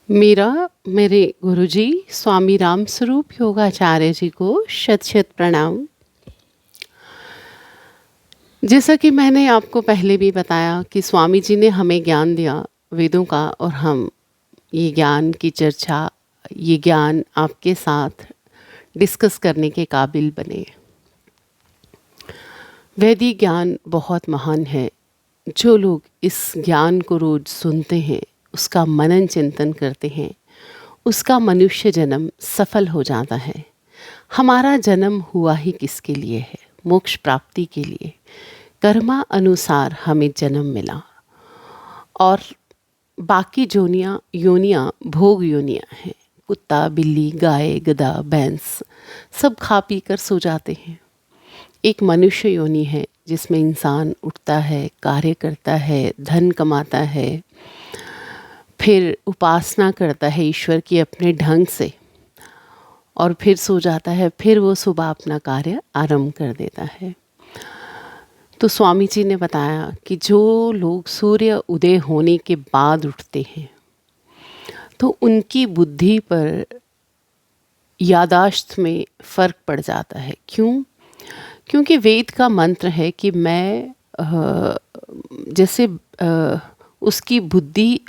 मेरा मेरे गुरुजी स्वामी राम स्वरूप योगाचार्य जी को शत शत प्रणाम। जैसा कि मैंने आपको पहले भी बताया कि स्वामी जी ने हमें ज्ञान दिया वेदों का, और हम ये ज्ञान की चर्चा, ये ज्ञान आपके साथ डिस्कस करने के काबिल बने। वैदिक ज्ञान बहुत महान है। जो लोग इस ज्ञान को रोज सुनते हैं, उसका मनन चिंतन करते हैं, उसका मनुष्य जन्म सफल हो जाता है। हमारा जन्म हुआ ही किसके लिए है? मोक्ष प्राप्ति के लिए। कर्मा अनुसार हमें जन्म मिला, और बाकी योनियाँ भोग योनियाँ हैं। कुत्ता, बिल्ली, गाय, गधा, भैंस सब खा पी कर सो जाते हैं। एक मनुष्य योनि है जिसमें इंसान उठता है, कार्य करता है, धन कमाता है, फिर उपासना करता है ईश्वर की अपने ढंग से, और फिर सो जाता है। फिर वो सुबह अपना कार्य आरंभ कर देता है। तो स्वामी जी ने बताया कि जो लोग सूर्य उदय होने के बाद उठते हैं, तो उनकी बुद्धि पर, यादाश्त में फ़र्क पड़ जाता है। क्यों? क्योंकि वेद का मंत्र है कि मैं जैसे उसकी बुद्धि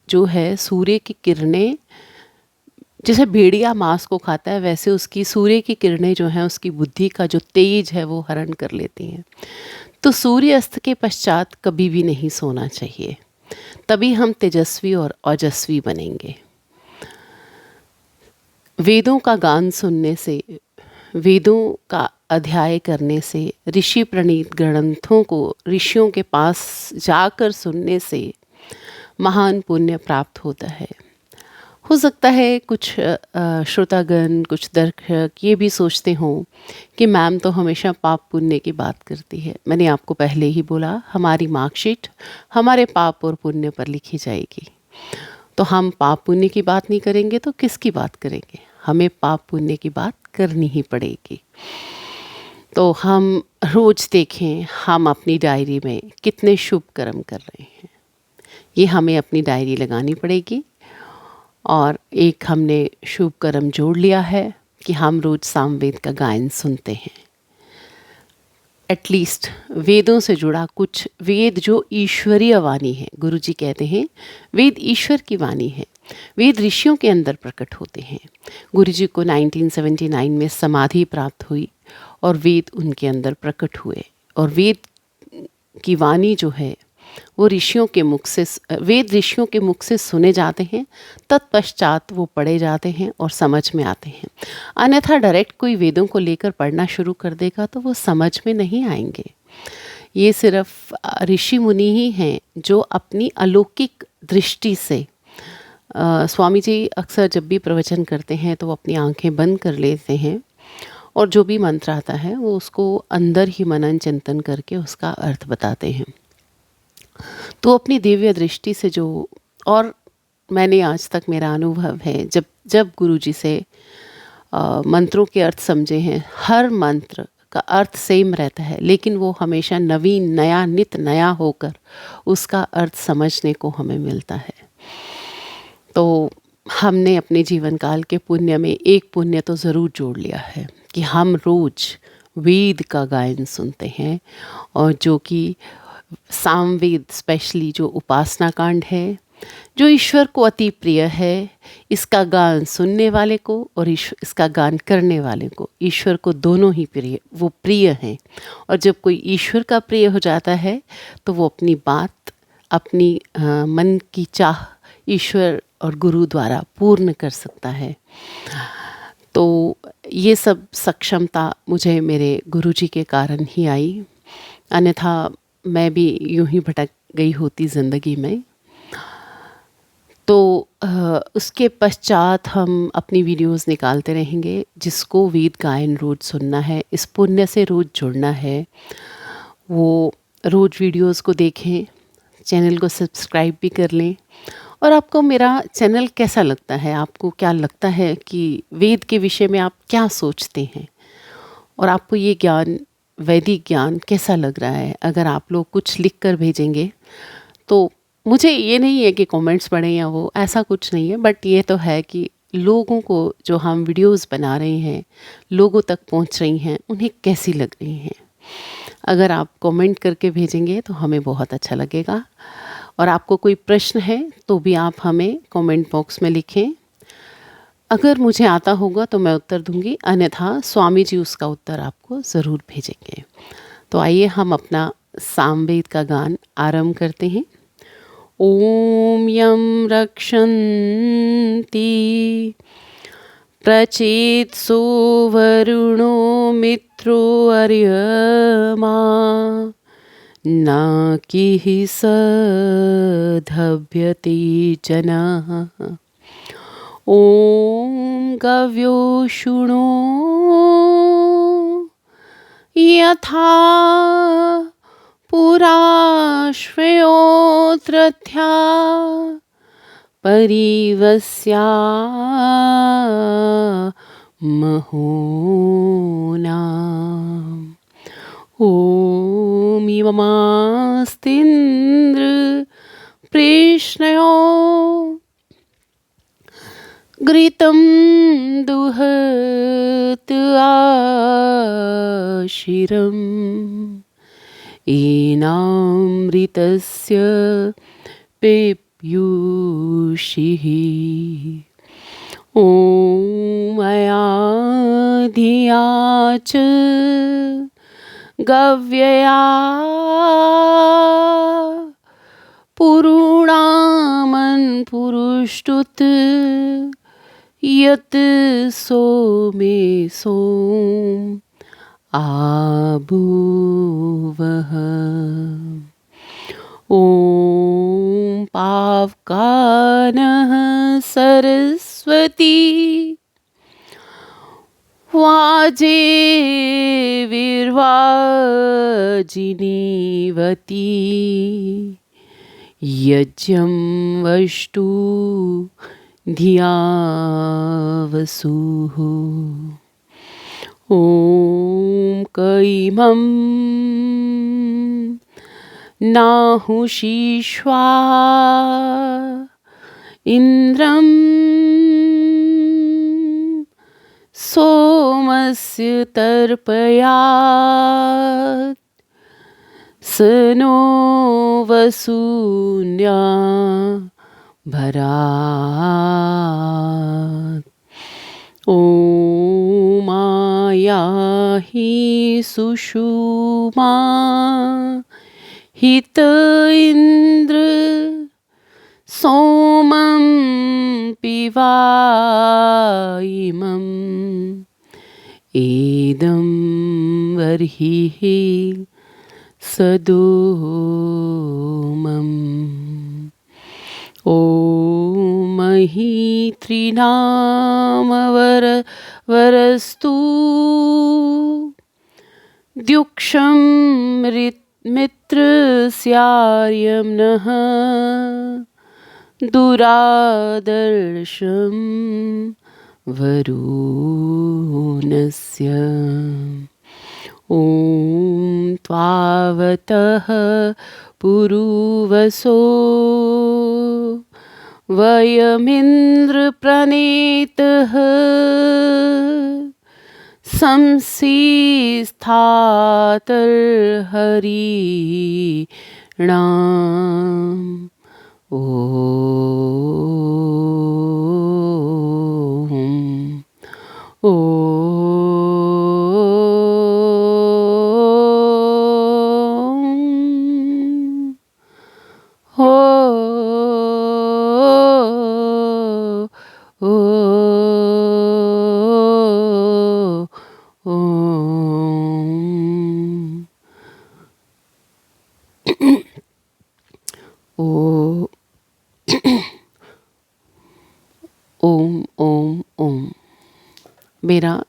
जो है, सूर्य की किरणें, जैसे भेड़िया मांस को खाता है, वैसे उसकी सूर्य की किरणें जो हैं उसकी बुद्धि का जो तेज है वो हरण कर लेती हैं। तो सूर्य अस्त के पश्चात कभी भी नहीं सोना चाहिए, तभी हम तेजस्वी और ओजस्वी बनेंगे। वेदों का गान सुनने से, वेदों का अध्याय करने से, ऋषि प्रणीत ग्रंथों को ऋषियों के पास जाकर सुनने से महान पुण्य प्राप्त होता है। हो सकता है कुछ श्रोतागण, कुछ दर्शक ये भी सोचते हों कि मैम तो हमेशा पाप पुण्य की बात करती है। मैंने आपको पहले ही बोला, हमारी मार्कशीट हमारे पाप और पुण्य पर लिखी जाएगी। तो हम पाप पुण्य की बात नहीं करेंगे तो किसकी बात करेंगे? हमें पाप पुण्य की बात करनी ही पड़ेगी। तो हम रोज़ देखें हम अपनी डायरी में कितने शुभ कर्म कर रहे हैं। ये हमें अपनी डायरी लगानी पड़ेगी। और एक हमने शुभ कर्म जोड़ लिया है कि हम रोज़ सामवेद का गायन सुनते हैं। एटलीस्ट वेदों से जुड़ा कुछ, वेद जो ईश्वरीय वाणी है, गुरुजी कहते हैं वेद ईश्वर की वाणी है। वेद ऋषियों के अंदर प्रकट होते हैं। गुरुजी को 1979 में समाधि प्राप्त हुई और वेद उनके अंदर प्रकट हुए, और वेद की वाणी जो है वो ऋषियों के मुख से, वेद ऋषियों के मुख से सुने जाते हैं, तत्पश्चात वो पढ़े जाते हैं और समझ में आते हैं। अन्यथा डायरेक्ट कोई वेदों को लेकर पढ़ना शुरू कर देगा तो वो समझ में नहीं आएंगे। ये सिर्फ ऋषि मुनि ही हैं जो अपनी अलौकिक दृष्टि से, स्वामी जी अक्सर जब भी प्रवचन करते हैं तो वो अपनी आंखें बंद कर लेते हैं, और जो भी मंत्र आता है वो उसको अंदर ही मनन चिंतन करके उसका अर्थ बताते हैं। तो अपनी दिव्य दृष्टि से जो, और मैंने आज तक, मेरा अनुभव है, जब जब गुरुजी से मंत्रों के अर्थ समझे हैं, हर मंत्र का अर्थ सेम रहता है, लेकिन वो हमेशा नवीन, नया, नित नया होकर उसका अर्थ समझने को हमें मिलता है। तो हमने अपने जीवन काल के पुण्य में एक पुण्य तो ज़रूर जोड़ लिया है कि हम रोज़ वेद का गायन सुनते हैं, और जो कि सामवेद, स्पेशली जो उपासना कांड है, जो ईश्वर को अति प्रिय है, इसका गान सुनने वाले को और इसका गान करने वाले को, ईश्वर को दोनों ही प्रिय हैं। और जब कोई ईश्वर का प्रिय हो जाता है तो वो अपनी बात, अपनी मन की चाह ईश्वर और गुरु द्वारा पूर्ण कर सकता है। तो ये सब सक्षमता मुझे मेरे गुरुजी के कारण ही आई, अन्यथा मैं भी यूं ही भटक गई होती ज़िंदगी में। तो उसके पश्चात हम अपनी वीडियोस निकालते रहेंगे। जिसको वेद गायन रोज़ सुनना है, इस पुण्य से रोज़ जुड़ना है, वो रोज़ वीडियोस को देखें, चैनल को सब्सक्राइब भी कर लें। और आपको मेरा चैनल कैसा लगता है? आपको क्या लगता है कि वेद के विषय में आप क्या सोचते हैं? और आपको ये ज्ञान, वैदिक ज्ञान कैसा लग रहा है? अगर आप लोग कुछ लिख कर भेजेंगे तो मुझे ये नहीं है कि कमेंट्स पढ़ें या वो, ऐसा कुछ नहीं है, बट ये तो है कि लोगों को जो हम वीडियोस बना रहे हैं, लोगों तक पहुंच रही हैं, उन्हें कैसी लग रही हैं। अगर आप कमेंट करके भेजेंगे तो हमें बहुत अच्छा लगेगा। और आपको कोई प्रश्न है तो भी आप हमें कमेंट बॉक्स में लिखें। अगर मुझे आता होगा तो मैं उत्तर दूंगी, अन्यथा स्वामी जी उसका उत्तर आपको ज़रूर भेजेंगे। तो आइए हम अपना सामवेद का गान आरंभ करते हैं। ॐ यं रक्षन्ति प्रचेत्सो वरुणो मित्रो अर्यमा न किः सधव्यते जनः। ॐ गव्यो शृणो यथा पुराश्वयोत्रथ्या परिवस्या महोना। ॐ इममास्तीन्द्र प्रेष्णयो घृतं दुहत आशिरम् एनामृतस्य पीयूषिः। ॐ मया धिया च गव्यया पुरूणामन् पुरुष्टुत यत् सोमे सोम आभूवः। ॐ पावकानः सरस्वती वाजेर्वाजिनीवती यज्ञं वष्टु धिया वसुः। ॐ कैमं नाहुषीष्वा इन्द्रं सोमस्य तर्पयात् स नो वसून्या भरात्। ॐ मायाहि सुषुमा हित इन्द्र सोमं पिबाइमम् एदं वर्हिः सदोमम्। ॐ महीत्रिनामवरस्तु द्युक्षं मित्रस्यार्यं नः दुरादर्शं वरुणस्य। ॐ त्वावतः पुरुवसो वयमिन्द्रप्रणेतः संसीस्थातर्हरीणाम्। ॐ ॐ ओम ओम ओम। मेरा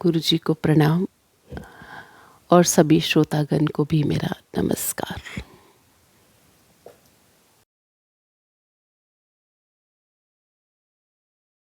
गुरुजी को प्रणाम और सभी श्रोतागण को भी मेरा नमस्कार।